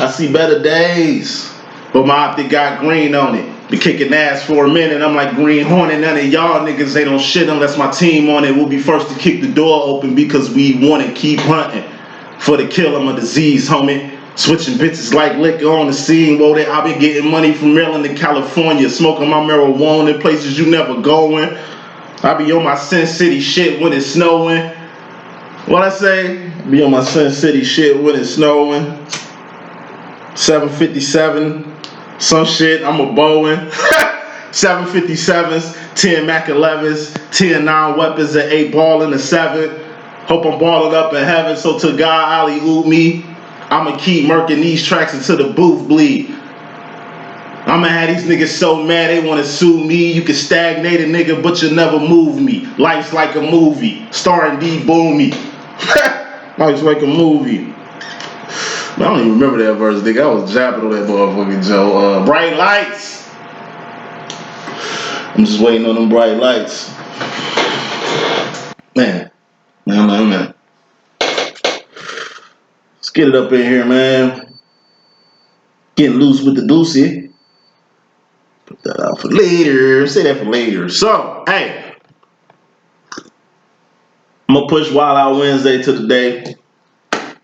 I see better days. But my optic got green on it. Be kicking ass for a minute. I'm like Green Hornet. None of y'all niggas, they don't shit unless my team on it. We'll be first to kick the door open because we want to keep hunting for the kill of my disease, homie. Switching bitches like liquor on the scene. Whoa, I've been getting money from Maryland to California. Smoking my marijuana in places you never going. I be on my Sin City shit when it's snowing. What I say? Be on my Sin City shit when it's snowing. 757. Some shit, I'm a Boeing. 757s, 10 Mac 11s, 10 9-weapons, and 8 ball in the 7. Hope I'm balling up in heaven, so to God, alley-oop me. I'ma keep murking these tracks until the booth bleed. I'ma have these niggas so mad they wanna sue me. You can stagnate a nigga, but you'll never move me. Life's like a movie, starring D.Boom. Life's like a movie. I don't even remember that verse, nigga. I was japping on that motherfucking Joe. Bright lights. I'm just waiting on them bright lights. Man. Let's get it up in here, man. Getting loose with the doozy. Put that out for later. Say that for later. So, hey. I'm gonna push Wild Out Wednesday to the day.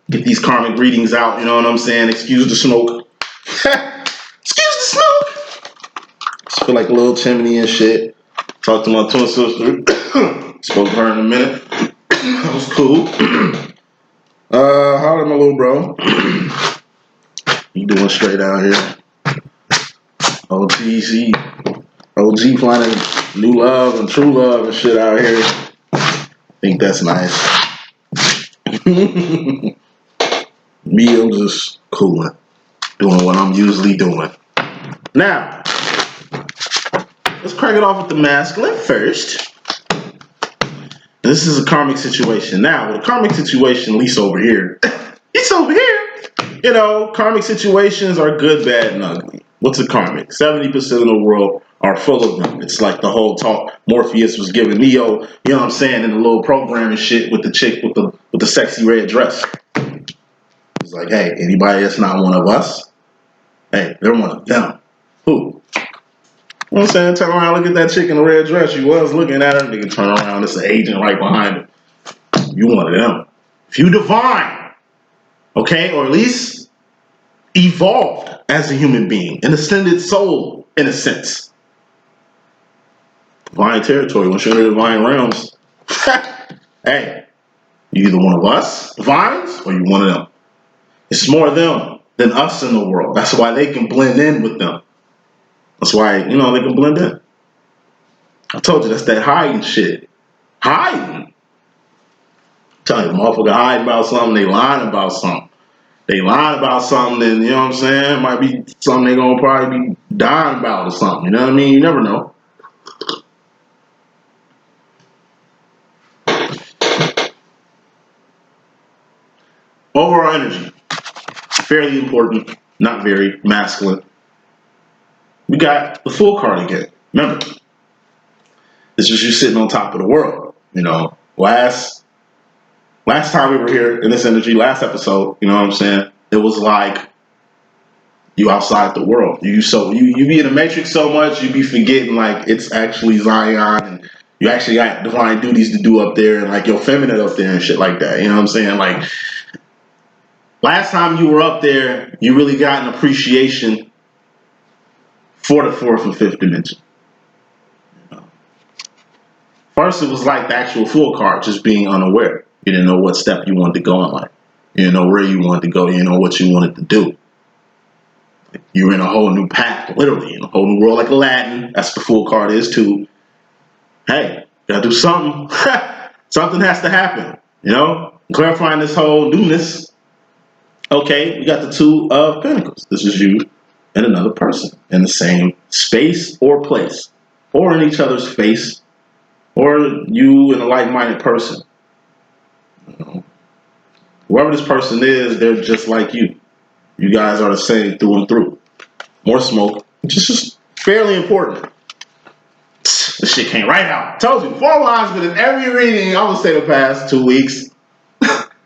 Get these karmic readings out, you know what I'm saying? Excuse the smoke. Excuse the smoke. Just feel like a little chimney and shit. Talked to my twin sister. Spoke to her in a minute. That was cool. Holler at my little bro. You doing straight out here. OG finding new love and true love and shit out here. Think that's nice. Me, I'm just cooling. Doing what I'm usually doing. Now, let's crack it off with the masculine first. This is a karmic situation. Now, with a karmic situation, at least over here, it's over here. You know, karmic situations are good, bad, and ugly. What's a karmic? 70% of the world are full of them. It's like the whole talk Morpheus was giving Neo, you know what I'm saying, in the little program and shit with the chick with the sexy red dress. It's like, hey, anybody that's not one of us, hey, they're one of them. Who? You know what I'm saying? Turn around, look at that chick in the red dress. You was looking at her, nigga, turn around, it's an agent right behind her. You one of them. If you divine, okay, or at least evolved as a human being, an ascended soul, in a sense. Divine territory, once you're in the divine realms, hey, you either one of us, divines, or you one of them. It's more them than us in the world. That's why they can blend in with them. That's why, you know, they can blend in. I told you, that's that hiding shit. Hiding. Tell you, motherfucker hiding about something, they lying about something. They lying about something, then, you know what I'm saying? It might be something they gonna probably be dying about or something. You know what I mean? You never know. Overall energy. Fairly important, not very masculine. We got the full card again. Remember, this is you sitting on top of the world. You know, last time we were here in this energy, last episode, you know what I'm saying? It was like you outside the world. You be in the matrix so much, you be forgetting like it's actually Zion and you actually got divine duties to do up there and like your feminine up there and shit like that. You know what I'm saying? Like last time you were up there, you really got an appreciation for the fourth and fifth dimension. First, it was like the actual full card, just being unaware. You didn't know what step you wanted to go in life. You didn't know where you wanted to go. You didn't know what you wanted to do. You were in a whole new path, literally, in a whole new world like Aladdin. That's what the full card is too. Hey, gotta do something. Something has to happen, you know? Clarifying this whole newness. Okay, we got the Two of Pentacles. This is you and another person in the same space or place, or in each other's face, or you and a like-minded person. You know, whoever this person is, they're just like you. You guys are the same through and through. More smoke, which is just fairly important. This shit came right out. Told you, 4 lines, but in every reading, I would say the past 2 weeks.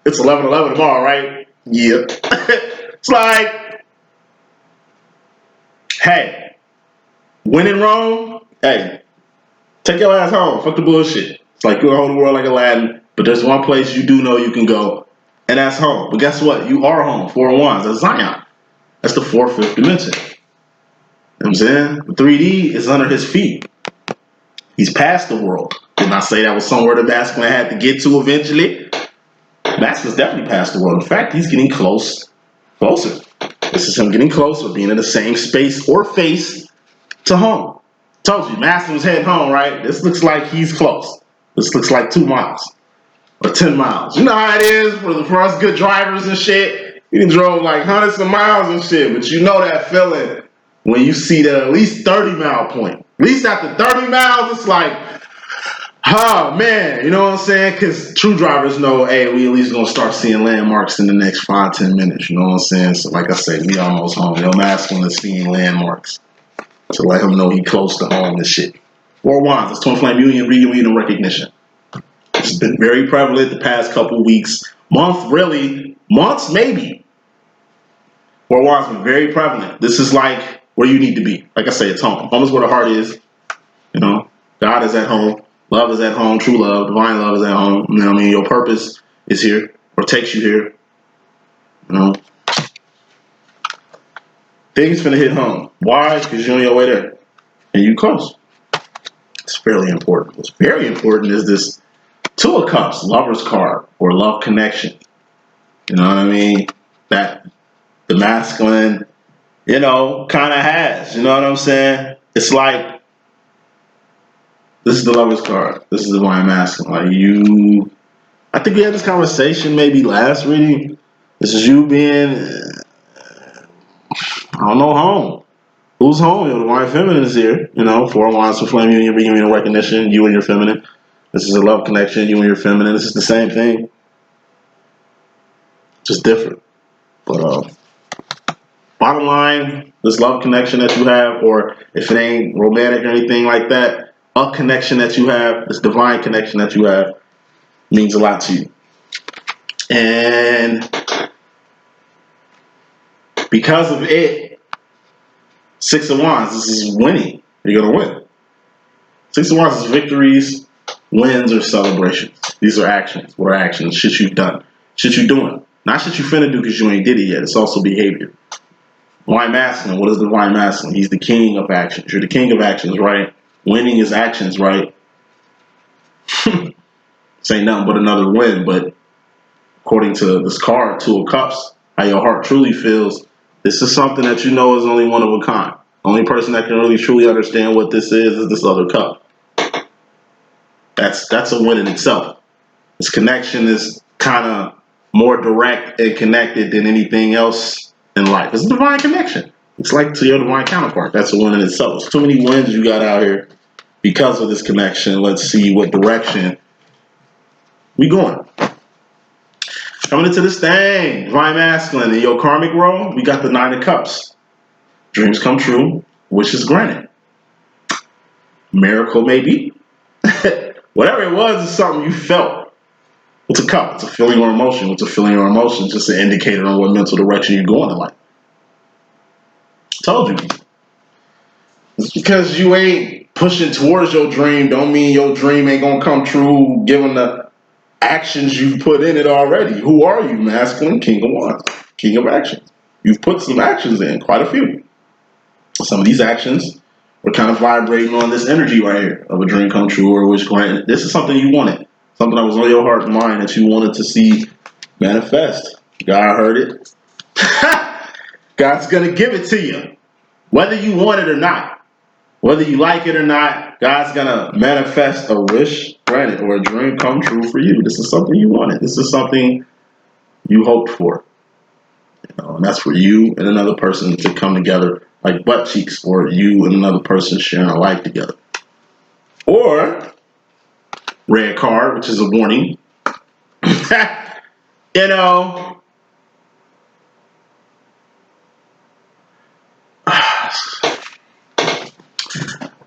It's 11/11 tomorrow, right? Yeah. It's like hey, when in Rome, hey, take your ass home. Fuck the bullshit. It's like you're a whole world like Aladdin, but there's one place you do know you can go, and that's home. But guess what? You are home. 4 of Wands. That's Zion. That's the 4th, 5th dimension. You know what I'm saying? The 3D is under his feet. He's past the world. Didn't I say that was somewhere the masculine had to get to eventually? Masculine's definitely past the world. In fact, he's getting closer. This is him getting closer, being in the same space or face to home. Told you, Master was heading home, right? This looks like he's close. This looks like 2 miles or 10 miles. You know how it is for us good drivers and shit. You can drove like hundreds of miles and shit, but you know that feeling when you see the at least 30-mile point. At least after 30 miles, it's like, oh man, you know what I'm saying? Because true drivers know, hey, we at least gonna start seeing landmarks in the next 5-10 minutes. You know what I'm saying? So like I said, we almost home. Your masculine is seeing landmarks to let him know he close to home and shit. 4 Wands, it's twin flame union, reunion, and recognition. It's been very prevalent the past couple weeks, months maybe. 4 Wands been very prevalent. This is like where you need to be. Like I say, it's home. Home is where the heart is. You know, God is at home. Love is at home. True love, divine love is at home. You know what I mean? Your purpose is here or takes you here. You know, things finna hit home. Why? Because you're on your way there and you close. It's fairly important. What's very important is this 2 of Cups, Lover's card or love connection. You know what I mean? That the masculine, you know, kind of has. You know what I'm saying? It's like, this is the Lover's card. This is divine masculine. Like I think we had this conversation maybe last reading. This is you being, I don't know, home. Who's home? Your divine feminine is here. You know, 4 of Wands, flame union, reunion, recognition, you and your feminine. This is a love connection, you and your feminine. This is the same thing, just different. But bottom line, this love connection that you have, or if it ain't romantic or anything like that, a connection that you have, this divine connection that you have, means a lot to you. And because of it, 6 of Wands, this is winning. You're going to win. 6 of Wands is victories, wins, or celebrations. These are actions. What are actions? Shit you've done. Shit you're doing. Not shit you finna do because you ain't did it yet. It's also behavior. Divine masculine. What is divine masculine? He's the king of actions. You're the king of actions, right? Winning is actions, right? This ain't nothing but another win, but according to this card, 2 of Cups, how your heart truly feels, this is something that you know is only one of a kind. Only person that can really truly understand what this is this other cup. That's a win in itself. This connection is kind of more direct and connected than anything else in life. It's a divine connection. It's like to your divine counterpart. That's a win in itself. There's too many wins you got out here because of this connection. Let's see what direction we going. Coming into this thing, divine masculine. In your karmic role, we got the 9 of Cups. Dreams come true, wishes granted. Miracle maybe. Whatever it was, it's something you felt. What's a cup? It's a feeling or emotion. What's a feeling or emotion? Just an indicator on what mental direction you're going in life. Told you. Just because you ain't pushing towards your dream don't mean your dream ain't gonna come true given the actions you've put in it already. Who are you, masculine? King of Wands. King of actions. You've put some actions in, quite a few. Some of these actions were kind of vibrating on this energy right here of a dream come true or wish granted. This is something you wanted. Something that was on your heart and mind that you wanted to see manifest. God heard it. God's going to give it to you. Whether you want it or not. Whether you like it or not, God's going to manifest a wish granted or a dream come true for you. This is something you wanted. This is something you hoped for. You know, and that's for you and another person to come together like butt cheeks, or you and another person sharing a life together. Or red card, which is a warning. You know,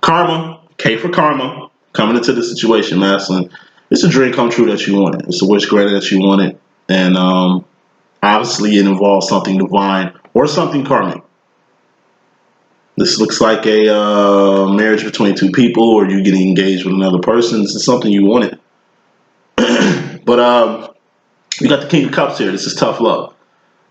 karma, K for karma, coming into the situation, masculine. It's a dream come true that you wanted. It's a wish granted that you wanted. And obviously it involves something divine or something karmic. This looks like a marriage between two people, or you getting engaged with another person. This is something you wanted. But you got the King of Cups here. This is tough love.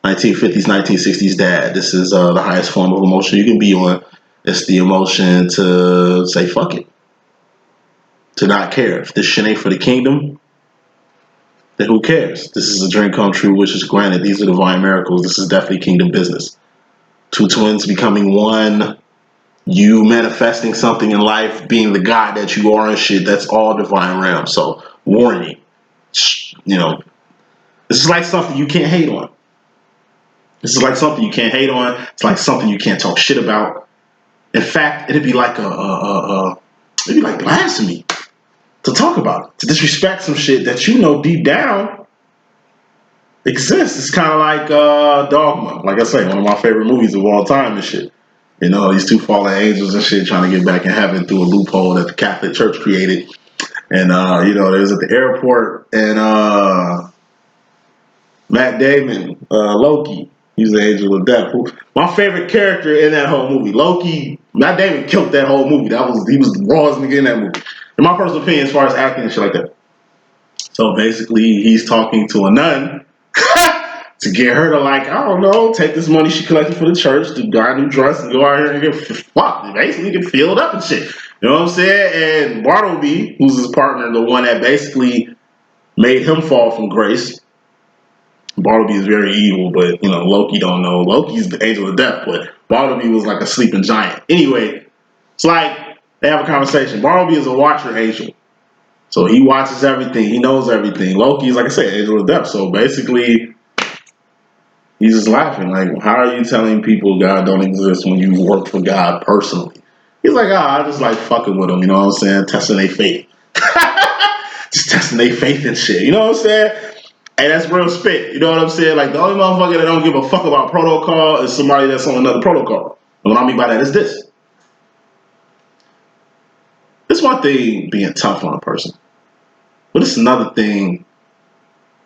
1950s, 1960s dad. This is the highest form of emotion you can be on. It's the emotion to say fuck it. To not care. If this shit ain't for the kingdom, then who cares? This is a dream come true, wishes granted. These are divine miracles. This is definitely kingdom business. Two twins becoming one. You manifesting something in life, being the God that you are and shit. That's all divine realm. So, warning. You know, this is like something you can't hate on. This is like something you can't hate on. It's like something you can't talk shit about. In fact, it'd be like it'd be like blasphemy to talk about it, to disrespect some shit that you know deep down exists. It's kind of like Dogma. Like I say, one of my favorite movies of all time and shit. You know, these two fallen angels and shit trying to get back in heaven through a loophole that the Catholic Church created. And, you know, there's at the airport and Matt Damon, Loki, he's the angel of death. My favorite character in that whole movie, Loki, Matt Damon killed that whole movie. He was the rawest nigga in that movie. In my personal opinion, as far as acting and shit like that. So basically, he's talking to a nun to get her to, like, I don't know, take this money she collected for the church to buy a new dress and go out here and get fucked. Basically, get filled up and shit. You know what I'm saying? And Bartleby, who's his partner, the one that basically made him fall from grace. Bartleby is very evil, but, you know, Loki don't know. Loki's the angel of death, but Bartleby was like a sleeping giant. Anyway, it's like they have a conversation. Bartleby is a watcher angel. So he watches everything. He knows everything. Loki is, like I said, angel of death. So basically, he's just laughing. Like, how are you telling people God don't exist when you work for God personally? He's like, I just like fucking with them. You know what I'm saying? Testing their faith. Just testing their faith and shit. You know what I'm saying? Hey, that's real spit. You know what I'm saying? Like, the only motherfucker that don't give a fuck about protocol is somebody that's on another protocol. And what I mean by that is this. It's one thing being tough on a person. But it's another thing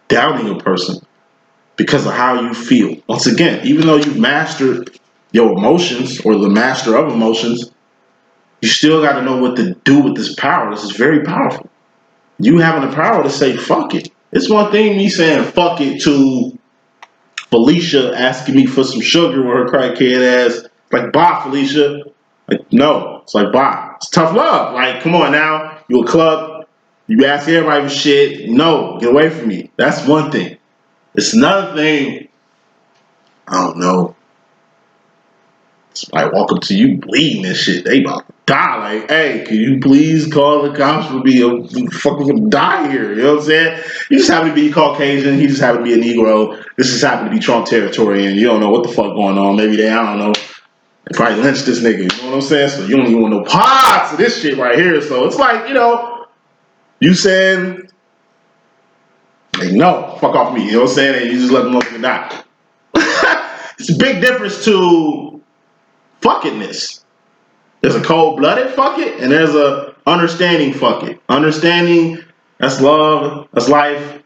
downing a person because of how you feel. Once again, even though you've mastered your emotions or the master of emotions, you still got to know what to do with this power. This is very powerful. You having the power to say, fuck it. It's one thing me saying, fuck it, to Felicia asking me for some sugar with her crackhead ass. Like, bye, Felicia. Like, no. It's like, bye. It's tough love. Like, come on now. You a club. You ask everybody for shit. No, get away from me. That's one thing. It's another thing. I don't know. Somebody walk up to you bleeding and shit. They about to die. Like, hey, can you please call the cops for me? I'm fucking gonna die here. You know what I'm saying? You just happen to be Caucasian. He just happened to be a Negro. This just happened to be Trump territory, and you don't know what the fuck going on. Maybe they, I don't know. They probably lynched this nigga. You know what I'm saying? So you don't even want no parts of this shit right here. So it's like, you know, you saying, like, no, fuck off me. You know what I'm saying? And you just let the motherfucker die. It's a big difference to fuckingness. There's a cold-blooded fuck it, and there's a understanding fuck it. Understanding, that's love, that's life.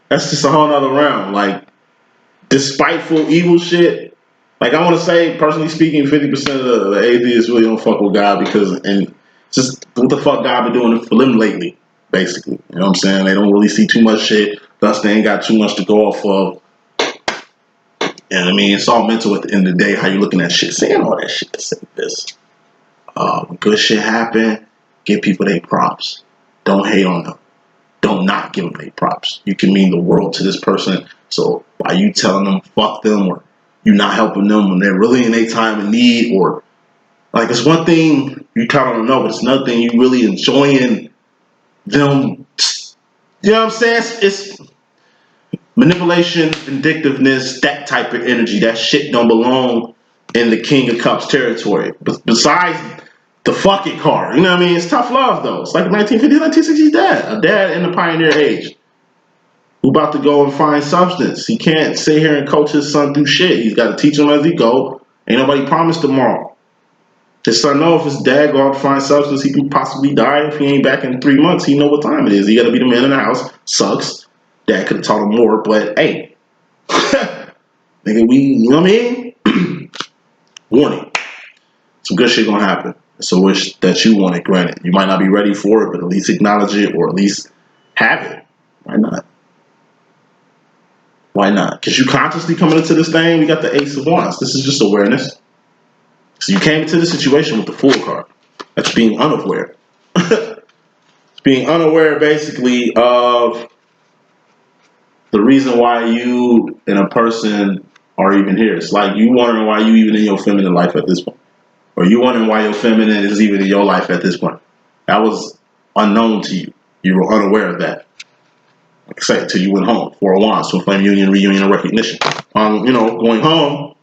That's just a whole nother realm. Like, this spiteful, evil shit. Like, I want to say, personally speaking, 50% of the atheists really don't fuck with God because, and just what the fuck God been doing for them lately, basically. You know what I'm saying? They don't really see too much shit, thus they ain't got too much to go off of. And I mean, it's all mental at the end of the day, how you looking at shit. Saying all that shit to say this. When good shit happen, give people their props. Don't hate on them. Don't not give them their props. You can mean the world to this person. So by you telling them fuck them, or you not helping them when they're really in their time of need, or like, it's one thing you kind of know, but it's another thing you really enjoying them. You know what I'm saying? It's manipulation, vindictiveness, that type of energy. That shit don't belong in the King of Cups territory. But besides the fuck it card, you know what I mean? It's tough love though. It's like 1950s, 1960s dad. A dad in the pioneer age who about to go and find substance. He can't sit here and coach his son through shit. He's got to teach him as he go. Ain't nobody promised tomorrow. His son know if his dad go out to find substance, he can possibly die if he ain't back in 3 months. He know what time it is. He got to be the man in the house. Sucks. Dad could have taught him more, but hey, nigga, you know what I mean? Warning. Some good shit gonna happen. It's a wish that you want it granted. You might not be ready for it, but at least acknowledge it or at least have it. Why not? Why not? Because you consciously coming into this thing, we got the Ace of Wands. This is just awareness. So you came into the situation with the Fool card. That's being unaware. It's being unaware basically of the reason why you and a person are even here. It's like you wondering why you even in your feminine life at this point. Or you wondering why your feminine is even in your life at this point. That was unknown to you. You were unaware of that. Like I said, until you went home. Four of Wands, twin flame union, reunion, and recognition. Going home,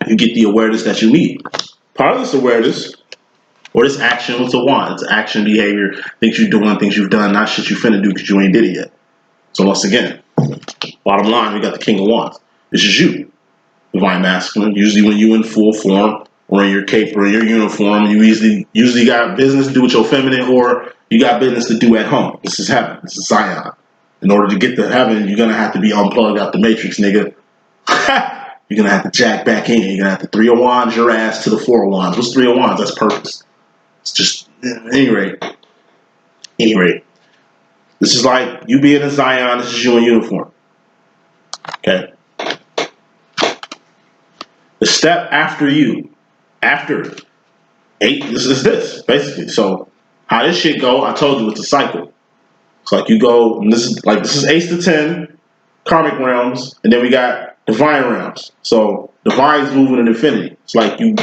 you get the awareness that you need. Part of this awareness, or this action, what's a wand? It's action, behavior, things you're doing, things you've done, not shit you finna do because you ain't did it yet. So once again, bottom line, we got the King of Wands. This is you, divine masculine. Usually when you in full form or in your cape or in your uniform, you usually got business to do with your feminine, or you got business to do at home. This is heaven. This is Zion. In order to get to heaven, you're gonna have to be unplugged out the matrix, nigga. You're gonna have to jack back in. You're gonna have to 3 of Wands your ass to the 4 of Wands. What's 3 of Wands? That's purpose. It's just, at any rate. This is like you being in Zion. This is you in uniform. Okay. The step after you, after 8, this is this basically. So how this shit go? I told you it's a cycle. It's like you go, and this is Ace to 10, Karmic realms, and then we got divine realms. So divine's moving in infinity. It's like you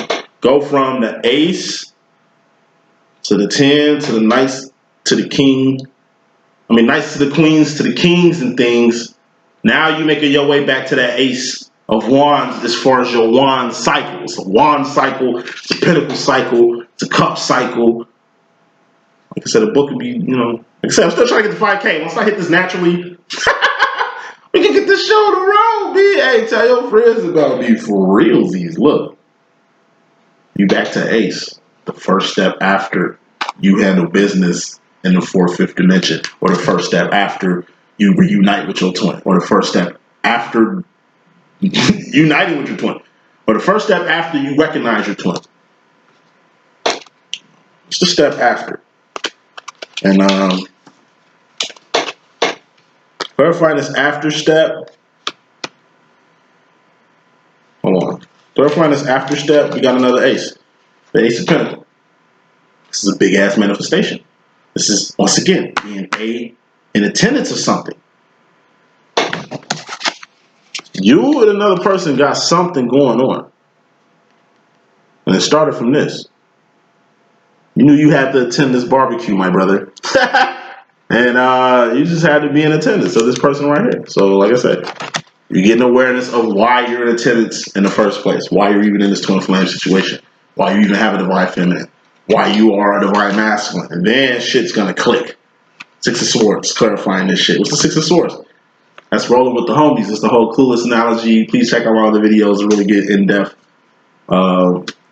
go from the Ace to the 10 to the Knights to the King. Knights to the Queens to the Kings and things. Now you making your way back to that Ace of Wands as far as your wand cycle. It's a wand cycle, it's a pinnacle cycle, it's a cup cycle. Like I said, a book could be, like I said, I'm still trying to get the 5K. Once I hit this naturally, we can get this show on the road, B. Hey, tell your friends about me for realsies. Look, you back to Ace. The first step after you handle business in the 4th, 5th dimension, or the first step after you reunite with your twin, or the first step after uniting with your twin, or the first step after you recognize your twin. It's the step after. And clarifying this after step. Hold on. Clarifying this after step, we got another Ace. The Ace of Pentacles. This is a big ass manifestation. This is, once again, being in attendance of something. You and another person got something going on. And it started from this. You knew you had to attend this barbecue, my brother. And you just had to be in attendance of this person right here. So, like I said, you're getting awareness of why you're in attendance in the first place. Why you're even in this twin flame situation. Why you even have a divine feminine. Why you are a divine masculine. And then shit's gonna click. 6 of Swords, clarifying this shit. What's the 6 of Swords? That's rolling with the homies. It's the whole clueless analogy. Please check out all the videos to really get in-depth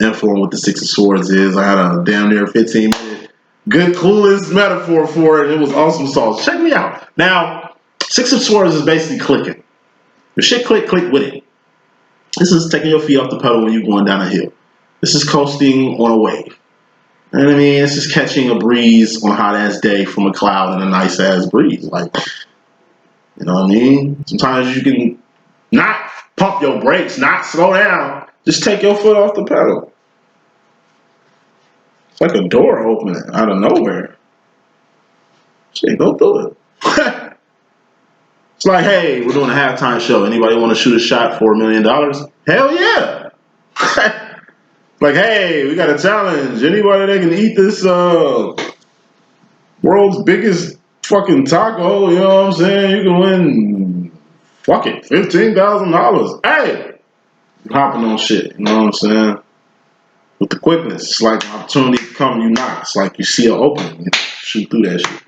info on what the 6 of Swords is. I had a damn near 15-minute good clueless metaphor for it. It was awesome sauce. Check me out. Now, 6 of Swords is basically clicking. If shit click with it. This is taking your feet off the pedal when you're going down a hill. This is coasting on a wave. You know what I mean? It's just catching a breeze on a hot ass day from a cloud and a nice ass breeze. Like, you know what I mean? Sometimes you can not pump your brakes, not slow down. Just take your foot off the pedal. It's like a door opening out of nowhere. Shit, go through it. It's like, hey, we're doing a halftime show. Anybody want to shoot a shot for $1 million? Hell yeah. Like, hey, we got a challenge. Anybody that can eat this world's biggest fucking taco, you know what I'm saying? You can win, fuck it, $15,000. Hey, you hopping on shit, you know what I'm saying? With the quickness, it's like an opportunity to come, you knock. It's like you see an opening, you shoot through that shit.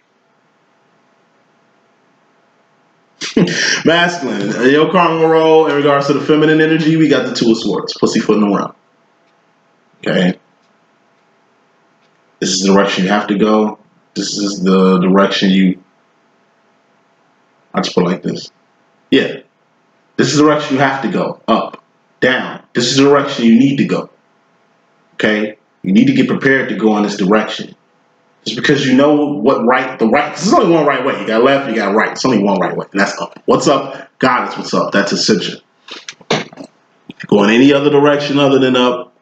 Masculine, your karma roll in regards to the feminine energy, we got the 2 of Swords, pussyfooting around. Okay? This is the direction you have to go. This is the direction I just put it like this. Yeah. This is the direction you have to go. Up. Down. This is the direction you need to go. Okay? You need to get prepared to go in this direction. Just because you know what there's only one right way. You got left, you got right. It's only one right way, and that's up. What's up? God is what's up. That's Ascension. If you go in any other direction other than up,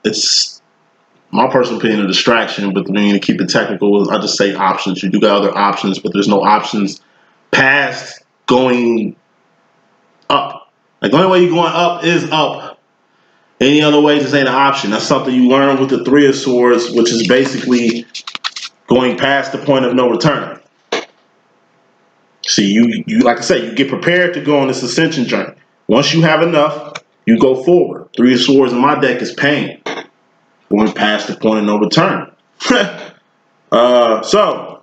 it's my personal opinion, a distraction. But when you keep it technical, I just say options. You do got other options, but there's no options past going up. Like the only way you're going up is up. Any other way just ain't an option. That's something you learn with the Three of Swords, which is basically going past the point of no return. See, you like I say, you get prepared to go on this ascension journey. Once you have enough, you go forward. Three of Swords in my deck is pain. Going past the point of no return. So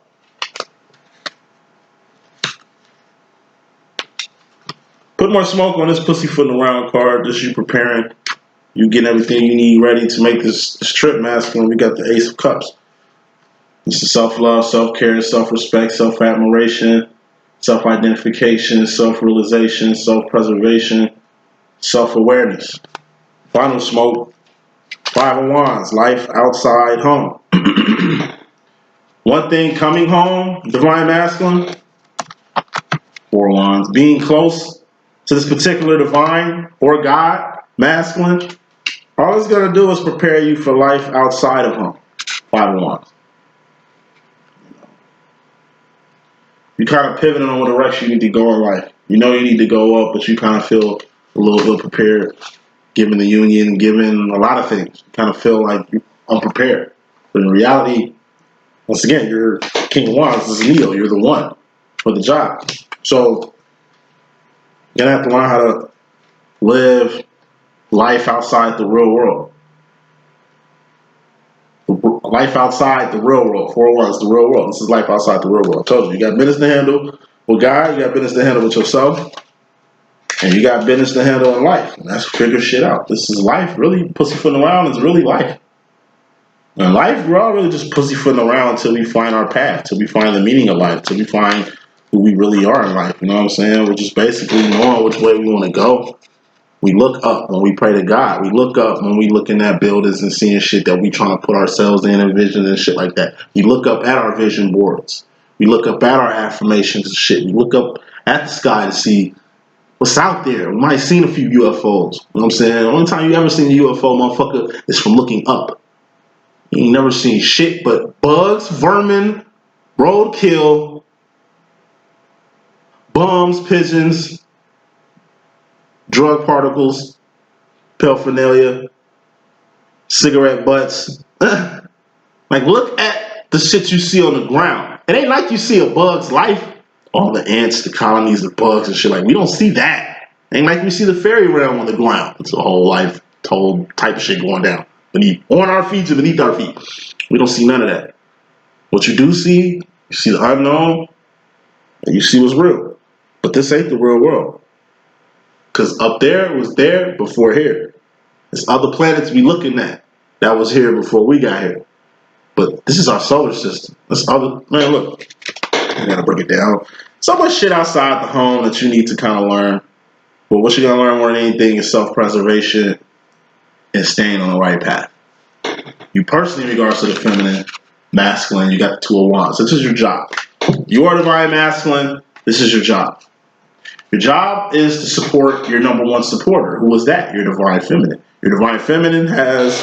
put more smoke on this pussyfooting around card. This you preparing. You getting everything you need ready to make this trip masculine. We got the Ace of Cups. This is self-love, self-care, self-respect, self-admiration, self-identification, self-realization, self-preservation, self-awareness. Final smoke. Five of Wands. Life outside home. One thing coming home, divine masculine. Four of Wands. Being close to this particular divine or God masculine. All it's going to do is prepare you for life outside of home. Five of Wands. You kind of pivoting on what direction you need to go in life. You know you need to go up, but you kind of feel a little bit prepared, given the union, given a lot of things. You kind of feel like you're unprepared. But in reality, once again, you're King of Wands. This is Leo. You're the one for the job. So you're going to have to learn how to live life outside the real world. Life outside the real world. 4 of Wands, the real world. This is life outside the real world. I told you, you got business to handle with God, you got business to handle with yourself, and you got business to handle in life. And that's figure shit out. This is life. Really, pussyfooting around is really life. In life, we're all really just pussyfooting around until we find our path, till we find the meaning of life, till we find who we really are in life. You know what I'm saying? We're just basically knowing which way we want to go. We look up when we pray to God. We look up when we looking at buildings and seeing shit that we trying to put ourselves in and vision and shit like that. We look up at our vision boards. We look up at our affirmations and shit. We look up at the sky to see what's out there. We might have seen a few UFOs. You know what I'm saying? The only time you ever seen a UFO, motherfucker, is from looking up. You ain't never seen shit but bugs, vermin, roadkill, bombs, pigeons, drug particles, paraphernalia, cigarette butts. Like, look at the shit you see on the ground. It ain't like you see a bug's life. All the ants, the colonies of bugs and shit. Like, we don't see that. Ain't like we see the fairy realm on the ground. It's a whole life, whole type of shit going down. On our feet to beneath our feet. We don't see none of that. What you do see, you see the unknown, and you see what's real. But this ain't the real world. Because up there was there before here. There's other planets we looking at that was here before we got here. But this is our solar system. This other, man, look. I gotta break it down. So much shit outside the home that you need to kind of learn. But what you're gonna learn more than anything is self-preservation and staying on the right path. You personally, in regards to the feminine, masculine, you got the 2 of Wands. This is your job. You are divine masculine. This is your job. Your job is to support your number one supporter. Who is that? Your divine feminine. Your divine feminine has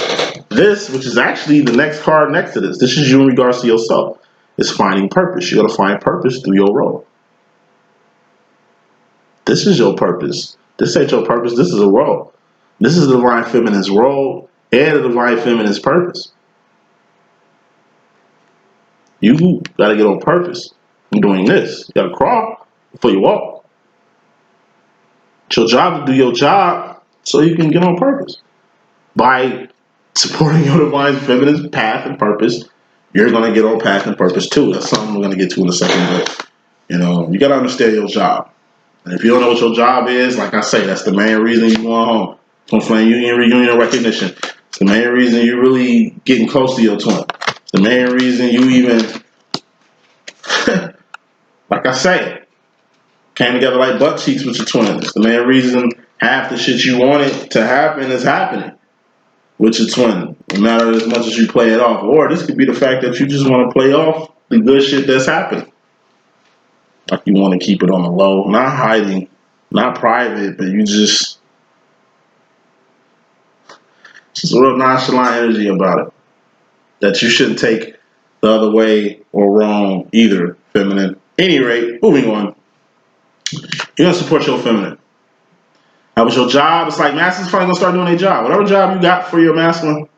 this, which is actually the next card next to this. This is you in regards to yourself. It's finding purpose. You're going to find purpose through your role. This is your purpose. This ain't your purpose. This is a role. This is the divine feminine's role and the divine feminine's purpose. You got to get on purpose. I'm doing this. You got to crawl before you walk. It's your job to do your job so you can get on purpose. By supporting your divine feminine's path and purpose, you're going to get on path and purpose too. That's something we're going to get to in a second. But, you know, you got to understand your job. And if you don't know what your job is, like I say, that's the main reason you're going home. Twin flame union, reunion, recognition. It's the main reason you're really getting close to your twin. It's the main reason you even, like I say, came together like butt cheeks with your twin. It's the main reason half the shit you wanted to happen is happening. with your twin, no matter as much as you play it off. Or this could be the fact that you just want to play off the good shit that's happening. Like you want to keep it on the low, not hiding, not private, but you just a real nonchalant energy about it. That you shouldn't take the other way or wrong either, feminine. Any rate, moving on. You're gonna support your feminine. How was your job? It's like masculine's finally gonna start doing their job. Whatever job you got for your masculine,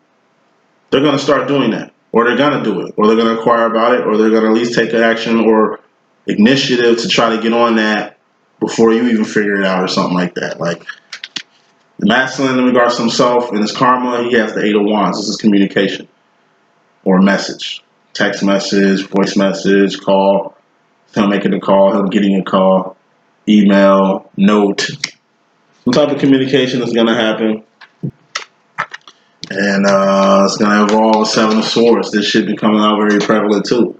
they're gonna start doing that. Or they're gonna do it. Or they're gonna inquire about it, or they're gonna at least take an action or initiative to try to get on that before you even figure it out or something like that. Like the masculine in regards to himself and his karma, he has the 8 of Wands. This is communication or message. Text message, voice message, call. Him making a call, him getting a call, email, note. Some type of communication is going to happen. And it's going to involve a 7 of Swords. This shit be coming out very prevalent too.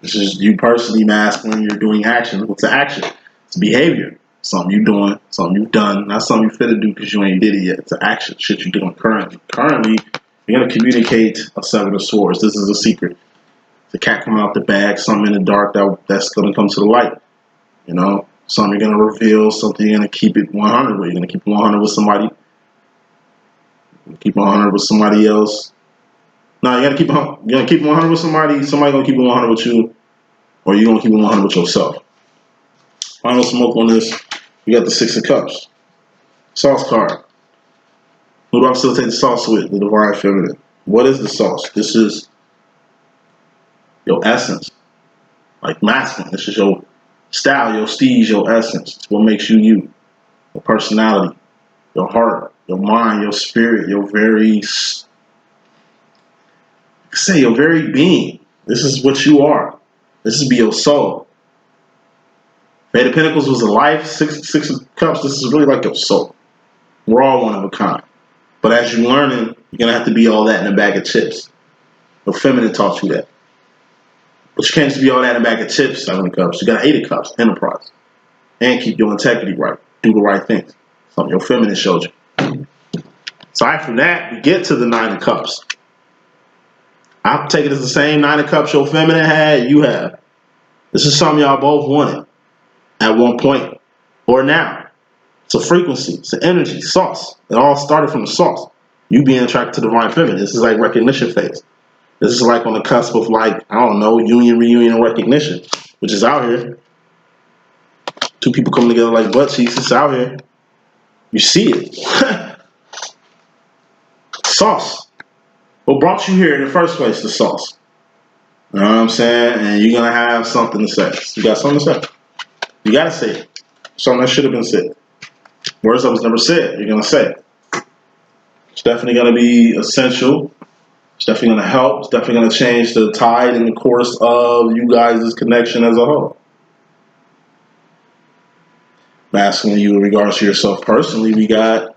This is you personally masculine, you're doing action. What's the action? It's behavior. Something you're doing, something you've done, not something you finna do because you ain't did it yet. It's an action, shit you're doing currently. Currently, you're going to communicate a 7 of Swords. This is a secret. The cat coming out the bag, something in the dark that's going to come to the light. You know, something you're going to reveal, something you're going to keep it 100 with. You're going to keep it 100 with somebody. Keep it 100 with somebody else. No, you're going to keep it 100 with somebody. Somebody going to keep it 100 with you. Or you're going to keep it 100 with yourself. Final smoke on this. We got the 6 of Cups. Sauce card. Who do I facilitate the sauce with? The Divine Feminine. What is the sauce? This is your essence. Like masculine. This is your style, your steez, your essence. It's what makes you you. Your personality, your heart, your mind, your spirit, your very being. This is what you are. This is be your soul. Eight of Pentacles was a life. Six of Cups, this is really like your soul. We're all one of a kind. But as you're learning, you're going to have to be all that in a bag of chips. The feminine taught you that. But you can't just be all that in a bag of chips, 7 of Cups. You got 8 of Cups, enterprise. And keep your integrity right. Do the right things. Something your feminine showed you. So after that, we get to the 9 of Cups. I take it as the same 9 of Cups your feminine had, you have. This is something y'all both wanted at one point or now. It's a frequency, it's an energy, sauce. It all started from the sauce. You being attracted to the divine feminine. This is like recognition phase. This is like on the cusp of like, I don't know, union, reunion, and recognition, which is out here. 2 people coming together like butt cheeks, it's out here. You see it. Sauce. What brought you here in the first place, the sauce? You know what I'm saying? And you're going to have something to say. You got something to say. You got to say it. Something that should have been said. Words that was never said, you're going to say it. It's definitely going to be essential. It's definitely going to help. It's definitely going to change the tide and the course of you guys' connection as a whole. Masculine, you in regards to yourself personally, we got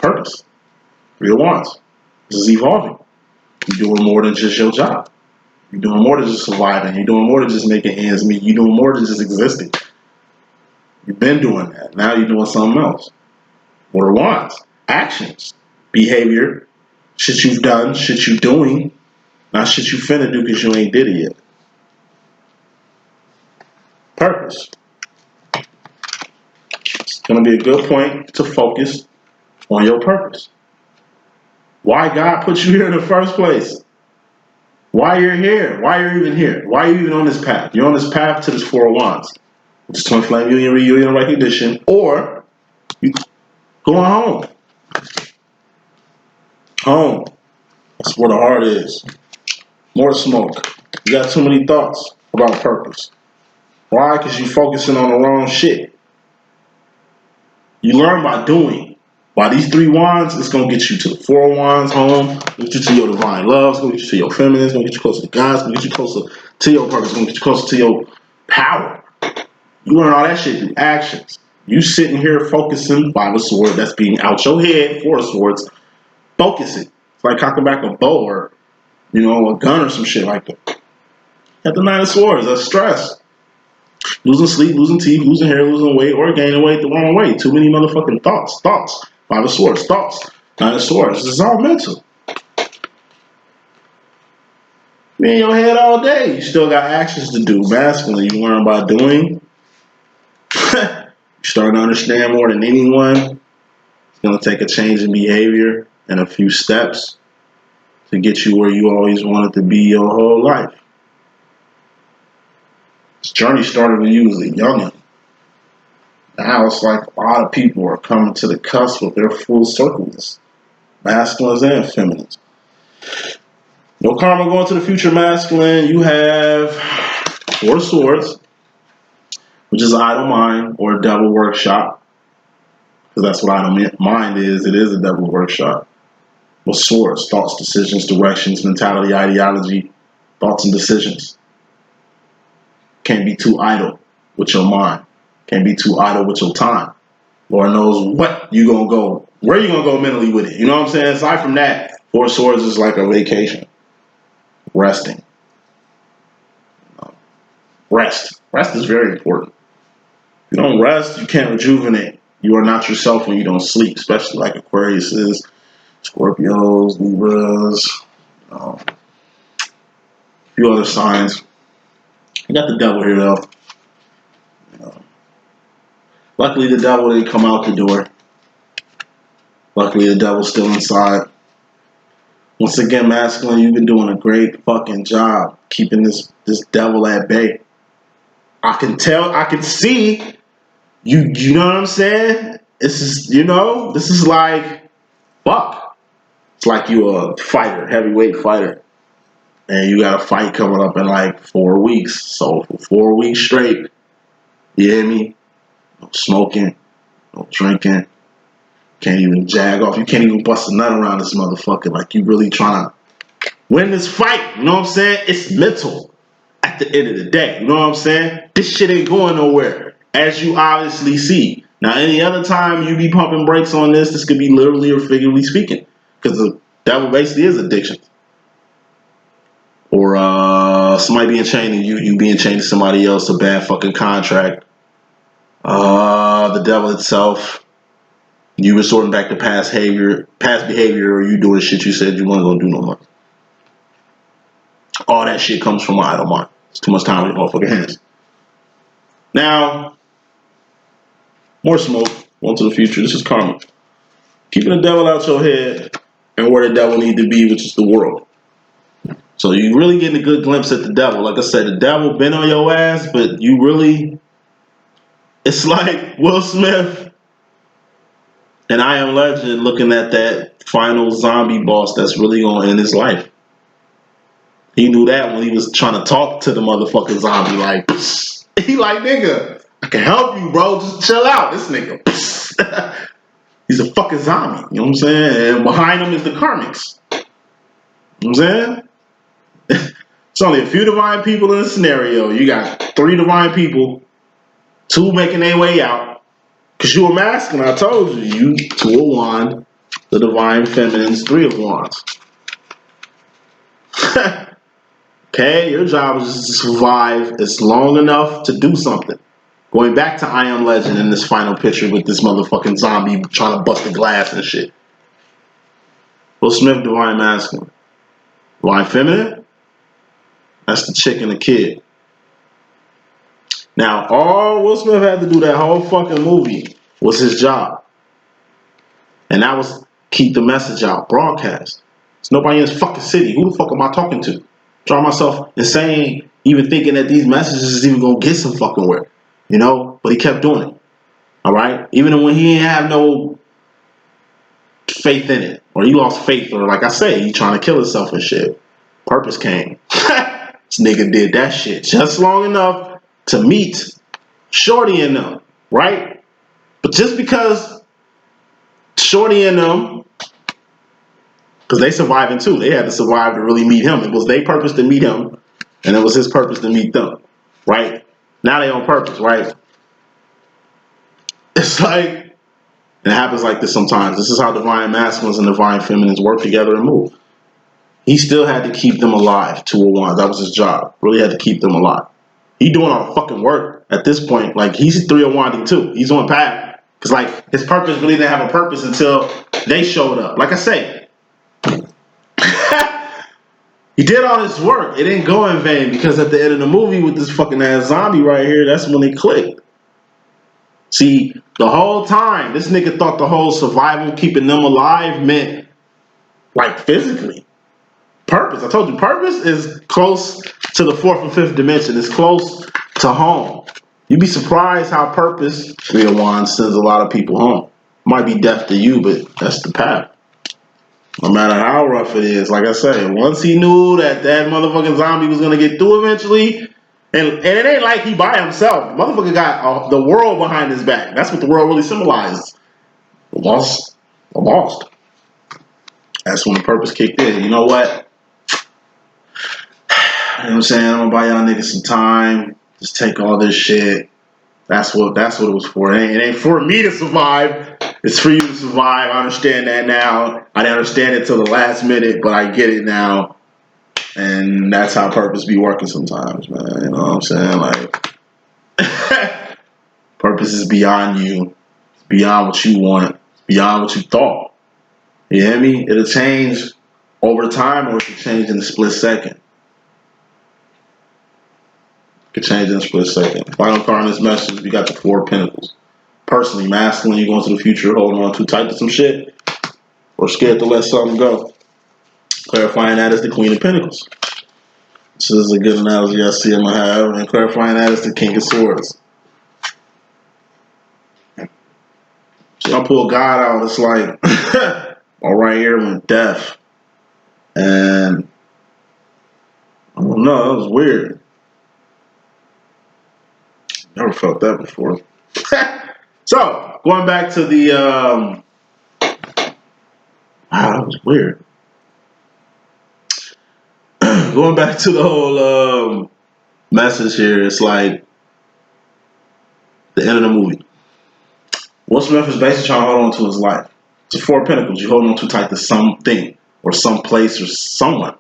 purpose. Real wants. This is evolving. You're doing more than just your job. You're doing more than just surviving. You're doing more than just making ends meet. You're doing more than just existing. You've been doing that. Now you're doing something else. What are wants? Actions. Behavior. Shit you've done. Shit you're doing. Not shit you finna do because you ain't did it yet. Purpose. It's going to be a good point to focus on your purpose. Why God put you here in the first place? Why you're here? Why you're even here? Why are you even on this path? You're on this path to this 4 of Wands. Which is twin flame union, reunion, recognition. Or you going home. Home. That's where the heart is. More smoke. You got too many thoughts about purpose. Why? Because you're focusing on the wrong shit. You learn by doing. By these 3 wands, it's going to get you to the 4 wands, home. Get you to your divine love. It's going to get you to your feminine. It's going to get you closer to God. It's going to get you closer to your purpose. It's going to get you closer to your power. You learn all that shit through actions. You sitting here focusing by the sword that's being out your head, 4 of swords, focusing. It's like cocking back a bow or, you know, a gun or some shit like that. At the 9 of swords, that's stress. Losing sleep, losing teeth, losing hair, losing weight, or gaining weight the wrong way. Too many motherfucking thoughts. 5 of swords, thoughts. Nine of Swords. This is all mental. Be in your head all day. You still got actions to do. Masculine, you learn by doing. You start to understand more than anyone. It's going to take a change in behavior and a few steps to get you where you always wanted to be your whole life. This journey started when you was a youngin'. Now it's like a lot of people are coming to the cusp of their full circles, masculines and feminines. No karma going to the future, masculine. You have Four of Swords, which is idle mind or a devil workshop, because that's what idle mind is. It is a devil workshop. With swords, thoughts, decisions, directions, mentality, ideology, thoughts and decisions. Can't be too idle with your mind. Can't be too idle with your time. Lord knows what you gonna go, where you gonna go mentally with it. You know what I'm saying? Aside from that, Four of Swords is like a vacation. Resting. Rest. Rest is very important. If you don't rest, you can't rejuvenate. You are not yourself when you don't sleep, especially like Aquarius is, Scorpios, Libras, a few other signs. You got the devil here though. Luckily the devil didn't come out the door. Luckily the devil's still inside. Once again, masculine, you've been doing a great fucking job keeping this devil at bay. I can tell, I can see, you know what I'm saying? This is like, fuck. It's like you a fighter, heavyweight fighter. And you got a fight coming up in like 4 weeks. So for 4 weeks straight, you hear me? No smoking, no drinking. Can't even jag off. You can't even bust a nut around this motherfucker. Like you really trying to win this fight. You know what I'm saying? It's mental at the end of the day. You know what I'm saying? This shit ain't going nowhere, as you obviously see. Now, any other time you be pumping brakes on this could be literally or figuratively speaking. Because the devil basically is addiction. Or somebody being chained to you being chained to somebody else, a bad fucking contract. The devil itself, you resorting back to past behavior, or you doing shit you said you weren't gonna do no more. All that shit comes from idle mind. It's too much time on your motherfucking hands. Now, more smoke. On to the future. This is karma. Keeping the devil out your head and where the devil need to be, which is the world. So you really getting a good glimpse at the devil. Like I said, the devil been on your ass, but you really, it's like Will Smith and I Am Legend looking at that final zombie boss that's really going to end his life. He knew that when he was trying to talk to the motherfucking zombie, like, psst. He like, nigga, I can help you, bro. Just chill out. This nigga, psst. He's a fucking zombie. You know what I'm saying? And behind him is the Karmics. You know what I'm saying? It's only a few divine people in the scenario. You got 3 divine people, 2 making their way out. Because you a masculine, I told you. You 2 of wand, the divine feminines, 3 of wands. Okay, your job is to survive as long enough to do something. Going back to I Am Legend in this final picture with this motherfucking zombie trying to bust the glass and shit. Will Smith, divine masculine. Divine feminine? That's the chick and the kid. Now, all Will Smith had to do that whole fucking movie was his job. And that was keep the message out, broadcast. There's nobody in this fucking city. Who the fuck am I talking to? Drive myself insane even thinking that these messages is even gonna get some fucking where. You know? But he kept doing it. Alright? Even when he didn't have no faith in it. Or he lost faith, or like I say, he trying to kill himself and shit. Purpose came. This nigga did that shit just long enough to meet Shorty and them, right? But just because Shorty and them, because they surviving too, they had to survive to really meet him. It was their purpose to meet him, and it was his purpose to meet them, right? Now they on purpose, right? It's like, and it happens like this sometimes. This is how divine masculines and divine feminines work together and move. He still had to keep them alive, 2 of wands. That was his job. Really had to keep them alive. He doing all the fucking work at this point. Like, he's 3 of wanding too. He's on path. Because, like, his purpose really didn't have a purpose until They showed up. Like I say, he did all this work. It didn't go in vain because at the end of the movie with this fucking ass zombie right here, that's when they clicked. See, the whole time, this nigga thought the whole survival, keeping them alive meant like physically. Purpose. I told you, purpose is close to the fourth and fifth dimension. It's close to home. You'd be surprised how purpose, Three of Wands, sends a lot of people home. Might be death to you, but that's the path. No matter how rough it is, like I said, once he knew that that motherfucking zombie was gonna get through eventually, and it ain't like he by himself. The motherfucker got the world behind his back. That's what the world really symbolizes. Lost. That's when the purpose kicked in. You know what? You know what I'm saying? I'm gonna buy y'all niggas some time. Just take all this shit. That's what it was for. It ain't for me to survive. It's for you to survive. I understand that now. I didn't understand it till the last minute, but I get it now. And that's how purpose be working sometimes, man. You know what I'm saying? Like, purpose is beyond you. It's beyond what you want. It's beyond what you thought. You hear me? It'll change over time, or it can change in a split second. Could change in a split second. Final card in this message, we got the Four of Pentacles. Personally, masculine, you going to the future holding on too tight to some shit, or scared to let something go. Clarifying that is the Queen of Pentacles. This is a good analogy I see I'm going to have. And clarifying that is the King of Swords. So I pull God out, it's like, all right here with death. And I don't know, that was weird. Never felt that before. So, going back to the, wow, that was weird. Going back to the whole message here, it's like the end of the movie. Will Smith is basically trying to hold on to his life. It's a Four of Pentacles. You're holding on too tight to something or some place or someone.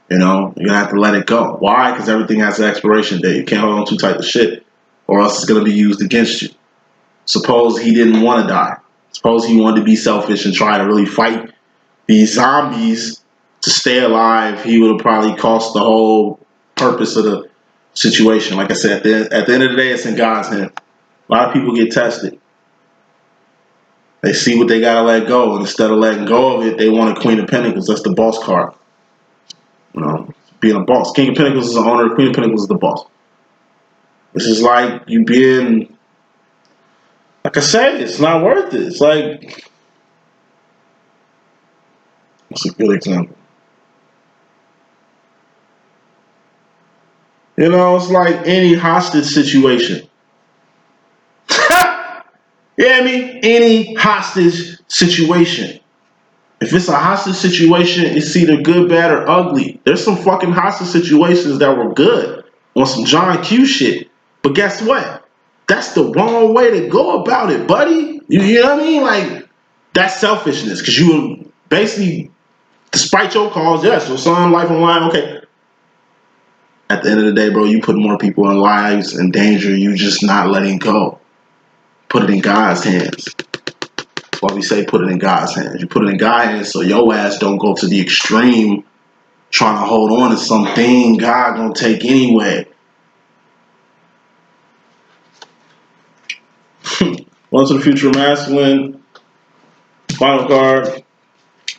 You know, you're going to have to let it go. Why? Because everything has an expiration date. You can't hold on too tight to shit or else it's going to be used against you. Suppose he didn't want to die. Suppose he wanted to be selfish and try to really fight these zombies to stay alive. He would have probably cost the whole purpose of the situation. Like I said, at the end of the day, it's in God's hand. A lot of people get tested. They see what they got to let go. And instead of letting go of it, they want a Queen of Pentacles. That's the boss card. You know, being a boss. King of Pentacles is the owner. Queen of Pentacles is the boss. This is like you being, like I said, it's not worth it. It's like, what's a good example? You know, it's like any hostage situation. Yeah, I mean, any hostage situation. If it's a hostage situation, it's either good, bad, or ugly. There's some fucking hostage situations that were good on some John Q shit. But guess what? That's the wrong way to go about it, buddy. You know what I mean? Like, that's selfishness. Because you were basically, despite your cause, yes, your son, life on line, okay. At the end of the day, bro, you put more people in lives in danger. You just not letting go. Put it in God's hands. That's why we say put it in God's hands. You put it in God's hands so your ass don't go to the extreme trying to hold on to something God gonna take anyway. On to the future masculine. Final card.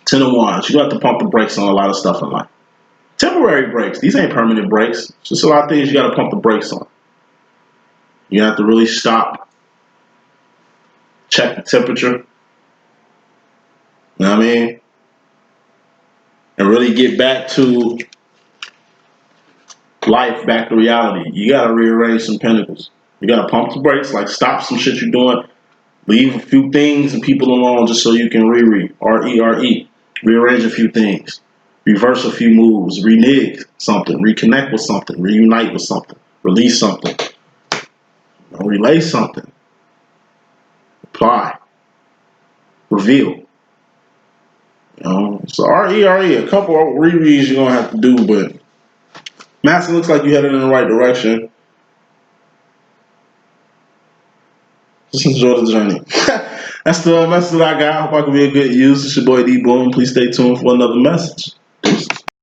10 of Wands. You have to pump the brakes on a lot of stuff in life. Temporary brakes. These ain't permanent brakes. It's just a lot of things you got to pump the brakes on. You have to really stop. Check the temperature. You know what I mean? And really get back to life, back to reality. You got to rearrange some pentacles. You got to pump the brakes, like stop some shit you're doing. Leave a few things and people alone just so you can R-E-R-E. Rearrange a few things. Reverse a few moves. Renege something. Reconnect with something. Reunite with something. Release something. Relay something. Apply. Reveal. You know, so R-E-R-E. A couple of rereads you're going to have to do, but Master looks like you headed in the right direction. Just enjoy the journey. That's the message I got. I hope I can be a good use. It's your boy D.Boom. Please stay tuned for another message. Deuces.